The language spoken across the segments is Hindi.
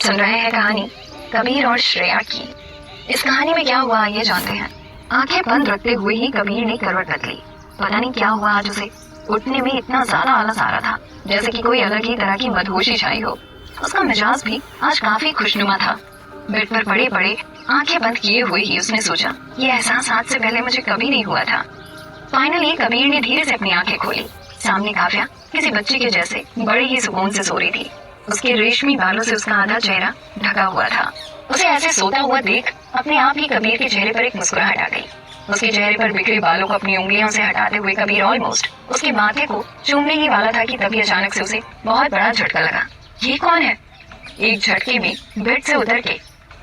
सुन रहे हैं कहानी कबीर और श्रेया की। इस कहानी में क्या हुआ आइए जानते हैं। आंखें बंद रखते हुए ही कबीर ने करवट बदली। पता नहीं क्या हुआ आज उसे। उठने में इतना ज्यादा आलस आ रहा था जैसे कि कोई अलग ही तरह की मदहोशी छाई हो। उसका मिजाज भी आज काफी खुशनुमा था। बेड पर पड़े पड़े आंखें बंद किए हुए ही उसने सोचा, ये एहसास आज से पहले मुझे कभी नहीं हुआ था। फाइनली कबीर ने धीरे से अपनी आंखें खोली। सामने काव्या किसी बच्चे के जैसे बड़े ही सुकून से सो रही थी। उसके रेशमी बालों से उसका आधा चेहरा ढका हुआ था। उसे ऐसे सोता हुआ देख अपने आप ही कबीर के चेहरे पर एक मुस्कुराहट आ गई। उसके चेहरे पर बिखरे बालों को अपनी उंगलियों से हटाते हुए कबीर ऑलमोस्ट उसके माथे को चूमने ही वाला था कि तभी अचानक से उसे बहुत बड़ा झटका लगा। ये कौन है? एक झटके में बेड से उतर के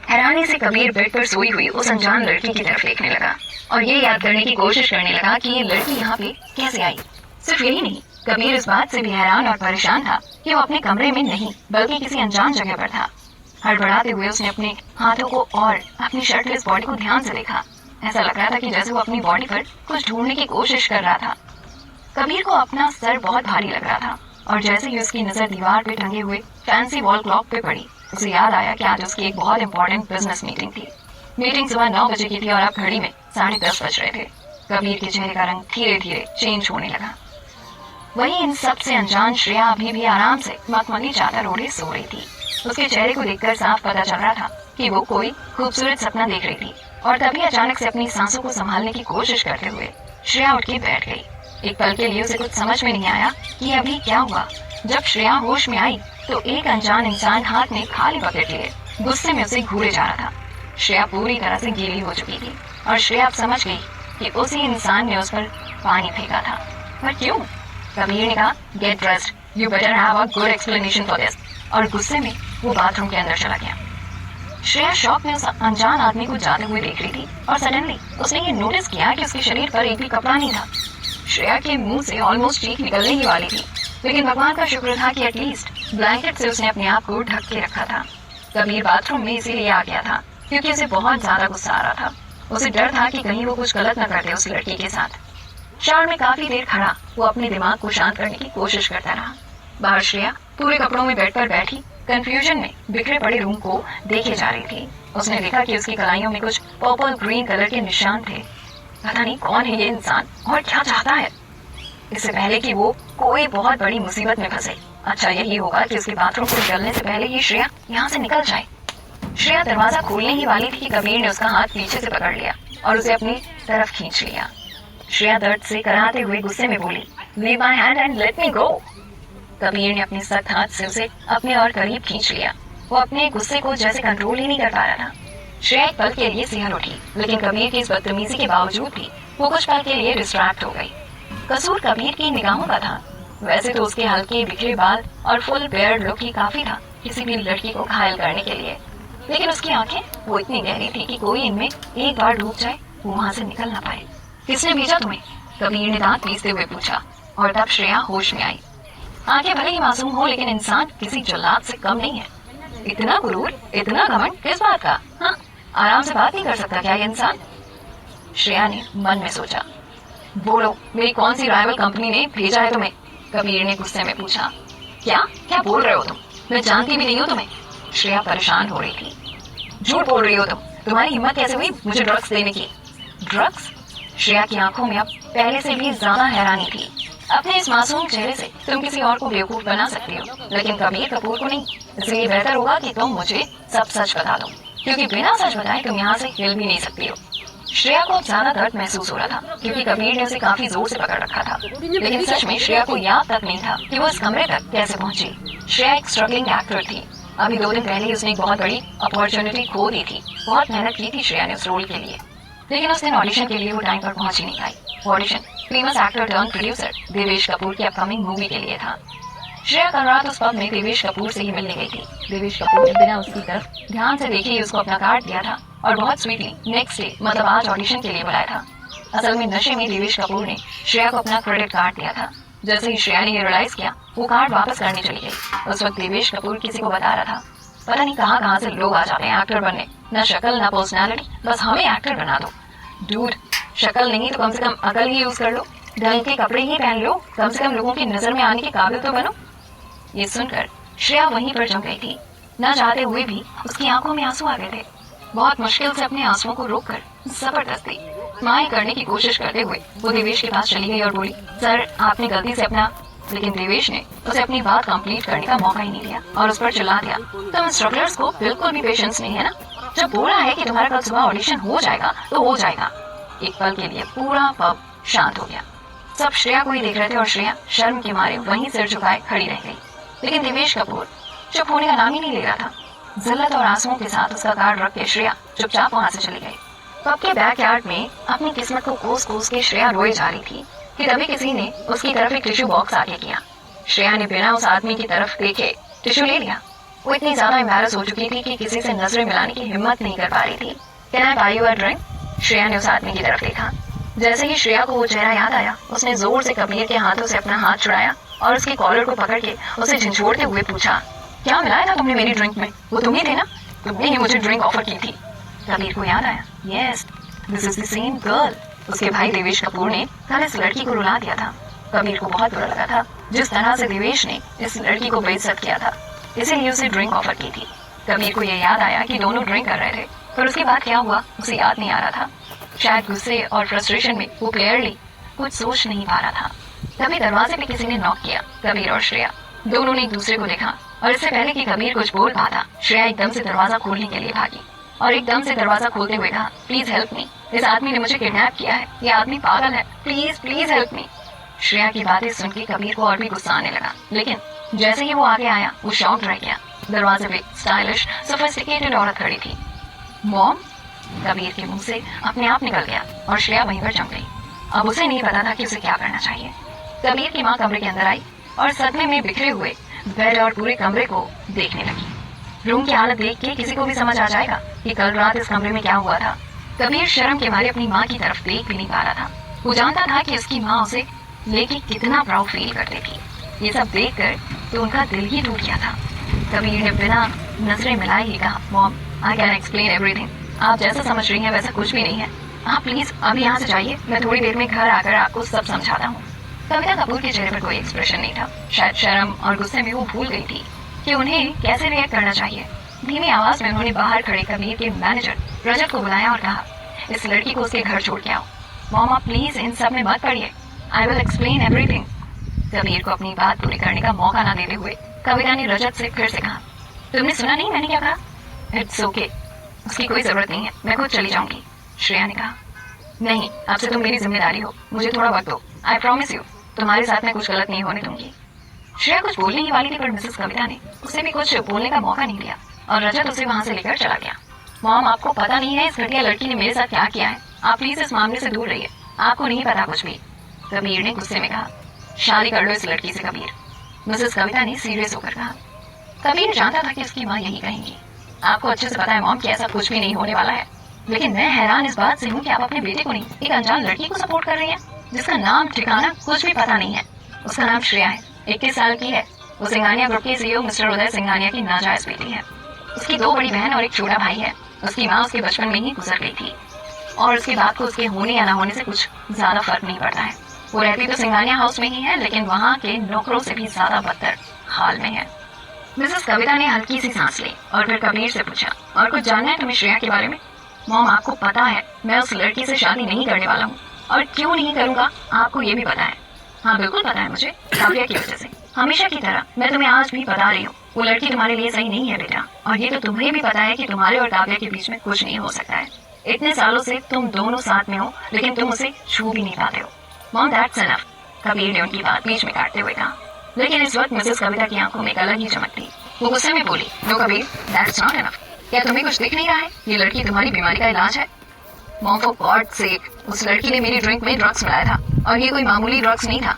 हैरानी से कबीर बेड पर सोई हुई उस अनजान लड़की की तरफ देखने लगा और ये याद करने की कोशिश करने लगा कि ये लड़की यहाँ पे कैसे आई। सिर्फ यही नहीं, कबीर इस बात से भी हैरान और परेशान था कि वो अपने कमरे में नहीं बल्कि किसी अनजान जगह पर था। हड़बड़ाते हुए उसने अपने हाथों को और अपनी शर्टलेस बॉडी को ध्यान से देखा। ऐसा लग रहा था कि जैसे वो अपनी बॉडी पर कुछ ढूंढने की कोशिश कर रहा था। कबीर को अपना सर बहुत भारी लग रहा था और जैसे ही उसकी नजर दीवार पे टंगे हुए फैंसी वॉल क्लॉक पे पड़ी, उसे याद आया कि आज उसकी एक बहुत इंपॉर्टेंट बिजनेस मीटिंग थी। मीटिंग सुबह 9 बजे की थी और अब घड़ी में 10:30 बज रहे थे। कबीर के चेहरे का रंग धीरे धीरे चेंज होने लगा। वही इन सब से अनजान श्रेया अभी भी आराम से मखमली चादर ओढ़े सो रही थी। उसके चेहरे को देखकर साफ पता चल रहा था कि वो कोई खूबसूरत सपना देख रही थी। और तभी अचानक से अपनी सांसों को संभालने की कोशिश करते हुए श्रेया उठ के बैठ गई। एक पल के लिए उसे कुछ समझ में नहीं आया कि अभी क्या हुआ। जब श्रेया होश में आई तो एक अनजान इंसान हाथ में खाली बकेट लिए गुस्से में उसे घूरे जा रहा था। श्रेया पूरी तरह से गीली हो चुकी थी और श्रेया अब समझ गई कि उसी इंसान ने उस पर पानी फेंका था। पर क्यों? कबीर ने कहा, get dressed, you better have a good explanation for this. और गुस्से में वो बाथरूम के अंदर चला गया। श्रेया शॉक में उस अनजान आदमी को जाते हुए देख रही थी और सडनली उसने ये नोटिस किया कि उसके शरीर पर एक भी कपड़ा नहीं था। श्रेया के मुंह से ऑलमोस्ट चीख निकलने ही वाली थी, लेकिन भगवान का शुक्र था कि एटलीस्ट ब्लैंकेट से उसने अपने आप को ढक के रखा था। कबीर बाथरूम में इसीलिए आ गया था क्योंकि उसे बहुत ज्यादा गुस्सा आ रहा था। उसे डर था कि कहीं वो कुछ गलत न कर दे उस लड़की के साथ। शावर में काफी देर खड़ा वो अपने दिमाग को शांत करने की कोशिश करता रहा। बाहर श्रेया पूरे कपड़ों में बेड पर बैठी कंफ्यूजन में बिखरे पड़े रूम को देखे जा रही थी। उसने देखा कि उसकी कलाइयों में कुछ पर्पल ग्रीन कलर के निशान थे। पता नहीं कौन है ये इंसान और क्या चाहता है। इससे पहले कि वो कोई बहुत बड़ी मुसीबत में फंसे, अच्छा यही होगा कि उसके बाथरूम से निकलने से पहले ही श्रेया यहाँ से निकल जाए। श्रेया दरवाजा खोलने ही वाली थी कि कबीर ने उसका हाथ पीछे से पकड़ लिया और उसे अपनी तरफ खींच लिया। श्रेया दर्द से कराहते हुए गुस्से में बोली, leave my hand and let me go. Kabir ने अपने सख्त हाथ से उसे अपने और करीब खींच लिया। वो अपने गुस्से को जैसे कंट्रोल ही नहीं कर पा रहा था। श्रेया एक पल के लिए सिहर उठी, लेकिन कबीर की इस बदतमीजी के बावजूद भी वो कुछ पल के लिए डिस्ट्रैक्ट हो गई। कसूर कबीर की निगाहों का था। वैसे तो उसके हल्के बिखरे बाल और फुल बेयर्ड लुक ही काफी था किसी भी लड़की को घायल करने के लिए, लेकिन उसकी आंखें वो इतनी गहरी थी कि कोई इनमें एक बार डूब जाए वो वहां से निकल ना पाए। किसने भेजा तुम्हें? कबीर ने दांत पीसते हुए पूछा और तब श्रेया होश में आई। आंखें भले ही मासूम हो लेकिन इंसान किसी जल्लाद से कम नहीं है। इतना गुरूर, इतना घमंड किस बात का? हाँ, आराम से बात नहीं कर सकता क्या ये इंसान? श्रेया ने मन में सोचा। बोलो, मेरी कौन सी राइवल कंपनी ने भेजा है तुम्हें? कबीर ने गुस्से में पूछा। क्या क्या बोल रहे हो तुम? मैं जानती भी नहीं हूँ तुम्हें। श्रेया परेशान हो रही थी। झूठ बोल रही हो तुम। तुम्हारी हिम्मत कैसे हुई मुझे ड्रग्स देने की? ड्रग्स? श्रेया की आंखों में अब पहले से भी ज्यादा हैरानी थी। अपने इस मासूम चेहरे से तुम किसी और को बेवकूफ बना सकती हो, लेकिन कबीर कपूर को नहीं। इसलिए बेहतर होगा कि तुम मुझे सब सच बता दो, क्योंकि बिना सच बताए तुम यहाँ से हिल भी नहीं सकती हो। श्रेया को ज्यादा दर्द महसूस हो रहा था क्योंकि कबीर ने उसे काफी जोर से पकड़ रखा था, लेकिन सच में श्रेया को याद तक नहीं था कि वो इस कमरे तक कैसे पहुंची। श्रेया एक स्ट्रगलिंग एक्टर थी। अभी 2 दिन पहले उसने एक बहुत बड़ी अपॉर्चुनिटी खो दी थी। बहुत मेहनत की थी श्रेया ने उस रोल के लिए, लेकिन उस दिन ऑडिशन के लिए वो टाइम पर पहुंच ही नहीं पाई। Audition famous actor turned producer Devesh Kapoor की अपकमिंग मूवी के लिए था। श्रेया कल रात उस पब में देवेश कपूर से ही मिलने गई थी। देवेश कपूर ने बिना उसकी तरफ ध्यान से देखे ही उसको अपना कार्ड दिया था और बहुत स्वीटली नेक्स्ट डे मतलब आज ऑडिशन के लिए बुलाया था। असल में नशे में देवेश कपूर ने श्रेया को अपना क्रेडिट कार्ड दिया था। जैसे ही श्रेया ने ये रियलाइज किया वो कार्ड वापस करने चली गई। उस वक्त देवेश कपूर किसी को बता रहा था, पता नहीं कहाँ से लोग आ जाते हैं एक्टर बनने, न शक्ल न पर्सनैलिटी, बस हमें एक्टर बना दो। डूड, शक्ल नहीं तो कम से कम अकल ही यूज कर लो, ढंग के कपड़े ही पहन लो, कम से कम लोगों की नजर में आने के काबिल तो बनो। ये सुनकर श्रेया वहीं पर जम गई थी। न चाहते हुए भी उसकी आंखों में आंसू आ गए थे। बहुत मुश्किल से अपने आंसुओं को रोककर जबरदस्ती माए करने की कोशिश करते हुए वो देवेश के पास चली गई और बोली, सर आपने गलती से अपना। लेकिन देवेश ने उसे अपनी बात कंप्लीट करने का मौका ही नहीं दिया और उस पर चिल्ला दिया, तुम स्ट्रगलर्स को बिल्कुल भी पेशेंस नहीं है ना? जब बोला है कि तुम्हारा कल सुबह ऑडिशन हो जाएगा तो हो जाएगा। एक पल के लिए पूरा पब शांत हो गया। सब श्रेया को ही देख रहे थे और श्रेया शर्म के मारे वहीं सिर झुकाए खड़ी रह गई। लेकिन देवेश कपूर चुप होने का नाम ही नहीं ले रहा था। जिल्लत और आंसुओं के साथ उसका कार्ड रख के श्रेया चुपचाप वहां से चली गई। पब के बैकयार्ड में अपनी किस्मत को कोस कोस के श्रेया रोए जा रही थी कि तभी किसी ने उसकी तरफ एक टिश्यू बॉक्स आगे किया। श्रेया ने बिना उस आदमी की तरफ देखे टिश्यू ले लिया। वो इतनी ज्यादा एम्बैरस हो चुकी थी कि किसी से नजरें मिलाने की हिम्मत नहीं कर पा रही थी। Can I buy you a drink? Shreya ने उस आदमी की तरफ देखा। जैसे ही श्रेया को वो चेहरा याद आया, उसने जोर से कबीर के हाथों से अपना हाथ छुड़ाया और उसके कॉलर को पकड़ के उसे झंझोड़ते हुए पूछा, क्या मिलाया था तुमने मेरी ड्रिंक में? वो तुम ही थे ना? तुमने ही मुझे ड्रिंक ऑफर की थी। कबीर को याद आया, yes this is the same girl. उसके भाई देवेश कपूर ने कल इस लड़की को रुला दिया था। कबीर को बहुत बुरा लगा था जिस तरह से देवेश ने इस लड़की को बेइज्जत किया था, इसीलिए उसे ड्रिंक ऑफर की थी। कबीर को यह याद आया कि दोनों ड्रिंक कर रहे थे, पर उसके बाद क्या हुआ उसे याद नहीं आ रहा था। शायद गुस्से और फ्रस्ट्रेशन में वो क्लियरली कुछ सोच नहीं पा रहा था। तभी दरवाजे पे किसी ने नॉक किया। कबीर और श्रेया दोनों ने एक दूसरे को देखा और इससे पहले कि कबीर कुछ बोल पाता, श्रेया एकदम से दरवाजा खोलने के लिए भागी और एकदम से दरवाजा खोलते हुए कहा, प्लीज हेल्प मी, इस आदमी ने मुझे किडनैप किया है, ये आदमी पागल है, please please help me. Shreya की बातें सुन के कबीर को और भी गुस्सा आने लगा, लेकिन जैसे ही वो आगे आया वो शॉक्ड रह गया। दरवाजे पे स्टाइलिश सोफिस्टिकेटेड औरत खड़ी थी। मॉम? कबीर के मुंह से अपने आप निकल गया और श्रेया वहीं पर जम गई। अब उसे नहीं पता था कि उसे क्या करना चाहिए। कबीर की माँ कमरे के अंदर आई और सदमे में बिखरे हुए बेड और पूरे कमरे को देखने लगी। रूम की हालत देख के किसी को भी समझ आ जाएगा कि कल रात इस कमरे में क्या हुआ था। कबीर शर्म के मारे अपनी माँ की तरफ देख भी नहीं पा रहा था। वो जानता था कि उसकी माँ उसे लेके कितना प्राउड फील करती थी। ये सब देखकर तो उनका दिल ही टूट गया था। कबीर ने बिना नजरें मिलाए ही कहा, mom I can explain everything. आप जैसा समझ रही हैं वैसा कुछ भी नहीं है। आप प्लीज अभी यहाँ से जाइए, मैं थोड़ी देर में घर आकर आपको सब समझाता हूँ। कविता कपूर के चेहरे पर कोई एक्सप्रेशन नहीं था। शायद शर्म और गुस्से में वो भूल गई थी कि उन्हें कैसे रिएक्ट करना चाहिए। धीमी आवाज में उन्होंने बाहर खड़े कबीर के मैनेजर रजत को बुलाया और कहा, इस लड़की को उसके घर छोड़ के आओ। मॉम आप प्लीज इन सब में मत पड़िए, I will explain everything. Kabir को अपनी बात पूरी करने का मौका न देते हुए कविता ने रजत से फिर से कहा, तुमने सुना नहीं मैंने क्या कहा? इट्स ओके, उसकी कोई जरूरत नहीं है, मैं खुद चली जाऊंगी। श्रेया ने कहा, नहीं अब से तुम मेरी जिम्मेदारी हो, मुझे थोड़ा वक्त दो, आई प्रॉमिस यू तुम्हारे साथ में कुछ गलत नहीं होने दूंगी। श्रेया कुछ बोलने ही वाली थी पर मिसेस कविता ने उसे भी कुछ बोलने का मौका नहीं दिया और रजत उसे वहां से लेकर चला गया। मॉम आपको पता नहीं है इस घटिया लड़की ने मेरे साथ क्या किया है, आप प्लीज इस मामले से दूर रहिए, आपको नहीं पता कुछ भी। कबीर ने गुस्से में कहा, शादी कर लो इस लड़की से कबीर। मिसेस कविता ने सीरियस होकर कहा। कबीर जानता था कि उसकी माँ यही कहेंगी। आपको अच्छे से पता है मॉम कि ऐसा कुछ भी नहीं होने वाला है, लेकिन मैं हैरान इस बात से हूँ कि आप अपने बेटे को नहीं एक अनजान लड़की को सपोर्ट कर रही हैं जिसका नाम ठिकाना कुछ भी पता नहीं है। उसका नाम श्रेया है, 21 साल की है। वो सिंघानिया ग्रुप के सीईओ मिस्टर उदय सिंघानिया की नाजायज बेटी है। उसकी 2 बड़ी बहन और एक छोटा भाई है। उसकी माँ उसके बचपन में ही गुजर गई थी और उसके बाद को उसके होने या ना होने से कुछ ज्यादा फर्क नहीं पड़ता है। वो रहती तो सिंघानिया हाउस में ही है, लेकिन वहाँ के नौकरों से भी ज्यादा बदतर हाल में है। मिसेस कविता ने हल्की सी सांस ली और फिर कबीर से पूछा, और कुछ जानना है तुम्हें श्रेया के बारे में? मॉम आपको पता है मैं उस लड़की से शादी नहीं करने वाला हूँ, और क्यों नहीं करूँगा आपको ये भी पता है। हाँ बिल्कुल पता है मुझे, काव्या की वजह से। हमेशा की तरह मैं तुम्हें आज भी बता रही हूँ, वो लड़की तुम्हारे लिए सही नहीं है बेटा, और ये तो तुम्हें भी पता है कि तुम्हारे और काव्या के बीच में कुछ नहीं हो सकता है। इतने सालों से तुम दोनों साथ में हो, लेकिन तुम उसे छू भी नहीं पाते हो। मॉम दैट्स इनफ, कबीर ने उनकी बात बीच में काटते हुए कहा। लेकिन इस वक्त मिसेस कविता की आंखों में एक अलग ही चमक थी। वो गुस्से में बोली, no Kabir that's not enough. क्या तुम्हें कुछ दिख नहीं रहा है? ये लड़की तुम्हारी बीमारी का इलाज है। मॉम फॉर गॉड सेक, उस लड़की ने मेरी ड्रिंक में ड्रग्स मिलाया था, और ये कोई मामूली ड्रग्स नहीं था,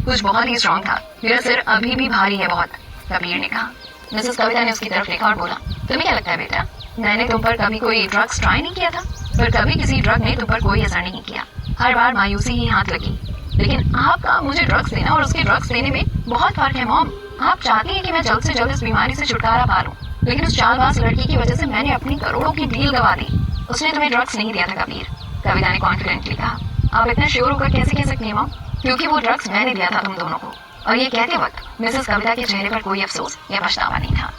कुछ बहुत ही स्ट्रॉन्ग था। मेरा सिर अभी भी भारी है बहुत, कबीर ने कहा। मिसेस कविता ने उसकी तरफ देखा और बोला, तुम्हें क्या लगता है बेटा, मैंने तुम पर कभी कोई ड्रग्स ट्राई नहीं किया था? पर कभी किसी ड्रग ने तुम पर कोई असर नहीं किया, हर बार मायूसी ही हाथ लगी। लेकिन आपका मुझे ड्रग्स देना और उसके ड्रग्स देने में बहुत फर्क है मॉम। आप चाहती हैं कि मैं जल्द से जल्द इस बीमारी से छुटकारा पा लूं, लेकिन उस चालबाज लड़की की वजह से मैंने अपनी करोड़ों की डील गवा दी। उसने तुम्हें ड्रग्स नहीं दिया था कबीर, कविता ने कॉन्फिडेंटली कहा। आप इतना श्योर होकर कैसे कह सकती हैं मॉम? क्योंकि वो ड्रग्स मैंने दिया था तुम दोनों को। और ये कहते वक्त मिसेस कविता के चेहरे पर कोई अफसोस या पछतावा नहीं था।